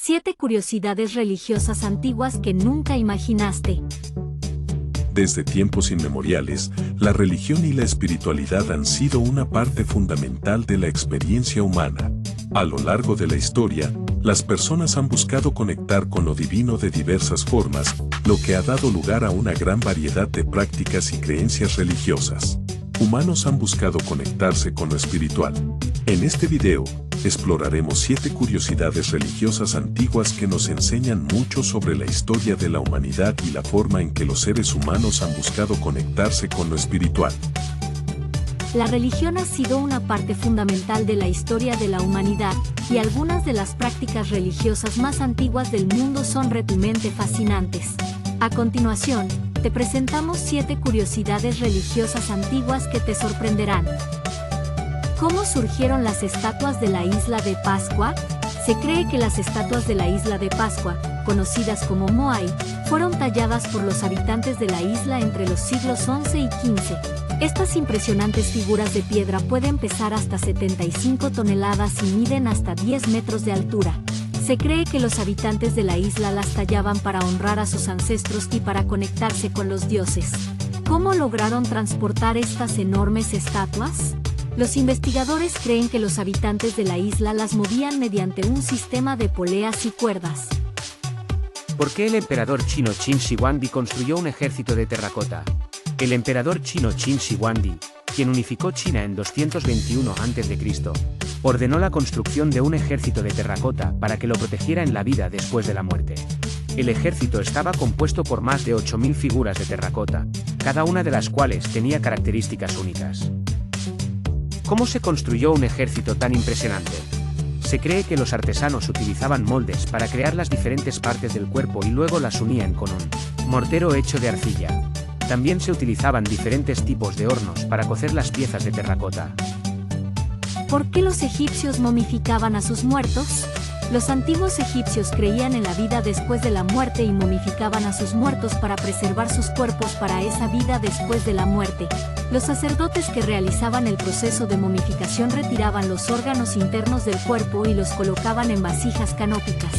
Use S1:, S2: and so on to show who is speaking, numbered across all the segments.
S1: 7 curiosidades religiosas antiguas que nunca imaginaste.
S2: Desde tiempos inmemoriales, la religión y la espiritualidad han sido una parte fundamental de la experiencia humana. A lo largo de la historia, las personas han buscado conectar con lo divino de diversas formas, lo que ha dado lugar a una gran variedad de prácticas y creencias religiosas. Humanos han buscado conectarse con lo espiritual. En este video, exploraremos 7 curiosidades religiosas antiguas que nos enseñan mucho sobre la historia de la humanidad y la forma en que los seres humanos han buscado conectarse con lo espiritual.
S1: La religión ha sido una parte fundamental de la historia de la humanidad, y algunas de las prácticas religiosas más antiguas del mundo son realmente fascinantes. A continuación, te presentamos 7 curiosidades religiosas antiguas que te sorprenderán. ¿Cómo surgieron las estatuas de la isla de Pascua? Se cree que las estatuas de la isla de Pascua, conocidas como Moai, fueron talladas por los habitantes de la isla entre los siglos XI y XV. Estas impresionantes figuras de piedra pueden pesar hasta 75 toneladas y miden hasta 10 metros de altura. Se cree que los habitantes de la isla las tallaban para honrar a sus ancestros y para conectarse con los dioses. ¿Cómo lograron transportar estas enormes estatuas? Los investigadores creen que los habitantes de la isla las movían mediante un sistema de poleas y cuerdas.
S3: ¿Por qué el emperador chino Qin Shi Huangdi construyó un ejército de terracota? El emperador chino Qin Shi Huangdi, quien unificó China en 221 a.C., ordenó la construcción de un ejército de terracota para que lo protegiera en la vida después de la muerte. El ejército estaba compuesto por más de 8.000 figuras de terracota, cada una de las cuales tenía características únicas. ¿Cómo se construyó un ejército tan impresionante? Se cree que los artesanos utilizaban moldes para crear las diferentes partes del cuerpo y luego las unían con un mortero hecho de arcilla. También se utilizaban diferentes tipos de hornos para cocer las piezas de terracota.
S1: ¿Por qué los egipcios momificaban a sus muertos? Los antiguos egipcios creían en la vida después de la muerte y momificaban a sus muertos para preservar sus cuerpos para esa vida después de la muerte. Los sacerdotes que realizaban el proceso de momificación retiraban los órganos internos del cuerpo y los colocaban en vasijas canópicas.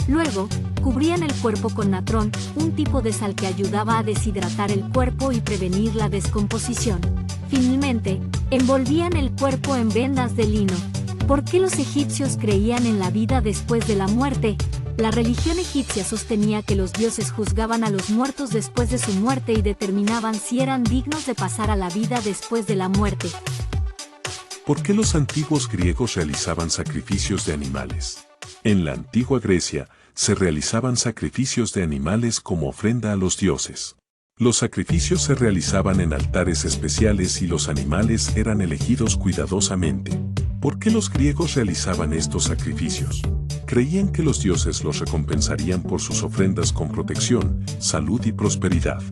S1: Luego, cubrían el cuerpo con natrón, un tipo de sal que ayudaba a deshidratar el cuerpo y prevenir la descomposición. Finalmente, envolvían el cuerpo en vendas de lino. ¿Por qué los egipcios creían en la vida después de la muerte? La religión egipcia sostenía que los dioses juzgaban a los muertos después de su muerte y determinaban si eran dignos de pasar a la vida después de la muerte.
S2: ¿Por qué los antiguos griegos realizaban sacrificios de animales? En la antigua Grecia, se realizaban sacrificios de animales como ofrenda a los dioses. Los sacrificios se realizaban en altares especiales y los animales eran elegidos cuidadosamente. ¿Por qué los griegos realizaban estos sacrificios? Creían que los dioses los recompensarían por sus ofrendas con protección, salud y prosperidad.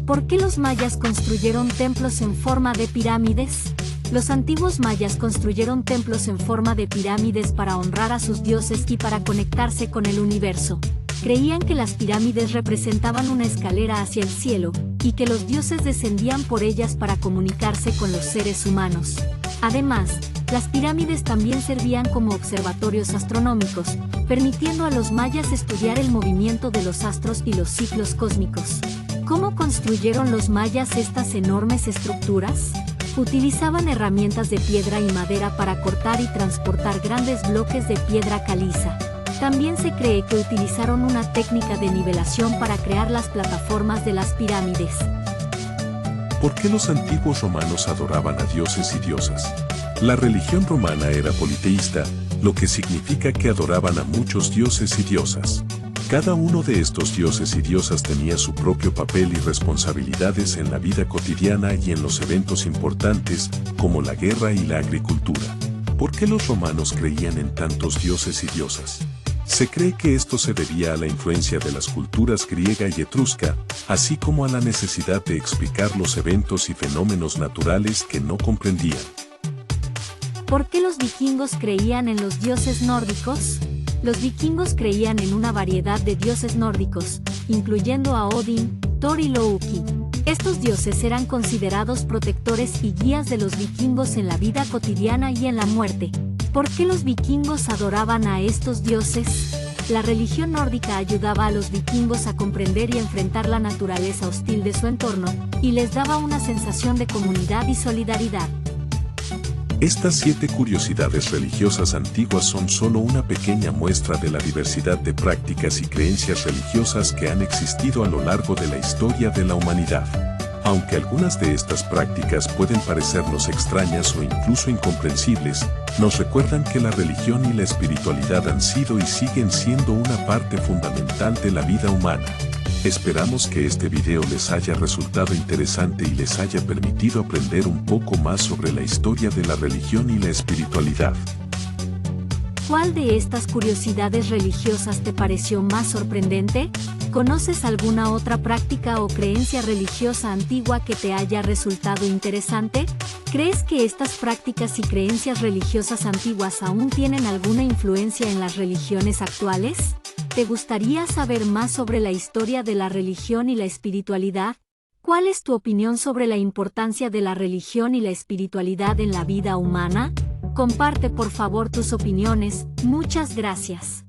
S1: ¿Por qué los mayas construyeron templos en forma de pirámides? Los antiguos mayas construyeron templos en forma de pirámides para honrar a sus dioses y para conectarse con el universo. Creían que las pirámides representaban una escalera hacia el cielo, y que los dioses descendían por ellas para comunicarse con los seres humanos. Además, las pirámides también servían como observatorios astronómicos, permitiendo a los mayas estudiar el movimiento de los astros y los ciclos cósmicos. ¿Cómo construyeron los mayas estas enormes estructuras? Utilizaban herramientas de piedra y madera para cortar y transportar grandes bloques de piedra caliza. También se cree que utilizaron una técnica de nivelación para crear las plataformas de las pirámides.
S2: ¿Por qué los antiguos romanos adoraban a dioses y diosas? La religión romana era politeísta, lo que significa que adoraban a muchos dioses y diosas. Cada uno de estos dioses y diosas tenía su propio papel y responsabilidades en la vida cotidiana y en los eventos importantes, como la guerra y la agricultura. ¿Por qué los romanos creían en tantos dioses y diosas? Se cree que esto se debía a la influencia de las culturas griega y etrusca, así como a la necesidad de explicar los eventos y fenómenos naturales que no comprendían.
S1: ¿Por qué los vikingos creían en los dioses nórdicos? Los vikingos creían en una variedad de dioses nórdicos, incluyendo a Odín, Thor y Loki. Estos dioses eran considerados protectores y guías de los vikingos en la vida cotidiana y en la muerte. ¿Por qué los vikingos adoraban a estos dioses? La religión nórdica ayudaba a los vikingos a comprender y enfrentar la naturaleza hostil de su entorno, y les daba una sensación de comunidad y solidaridad.
S2: Estas 7 curiosidades religiosas antiguas son solo una pequeña muestra de la diversidad de prácticas y creencias religiosas que han existido a lo largo de la historia de la humanidad. Aunque algunas de estas prácticas pueden parecernos extrañas o incluso incomprensibles, nos recuerdan que la religión y la espiritualidad han sido y siguen siendo una parte fundamental de la vida humana. Esperamos que este video les haya resultado interesante y les haya permitido aprender un poco más sobre la historia de la religión y la espiritualidad.
S1: ¿Cuál de estas curiosidades religiosas te pareció más sorprendente? ¿Conoces alguna otra práctica o creencia religiosa antigua que te haya resultado interesante? ¿Crees que estas prácticas y creencias religiosas antiguas aún tienen alguna influencia en las religiones actuales? ¿Te gustaría saber más sobre la historia de la religión y la espiritualidad? ¿Cuál es tu opinión sobre la importancia de la religión y la espiritualidad en la vida humana? Comparte por favor tus opiniones. Muchas gracias.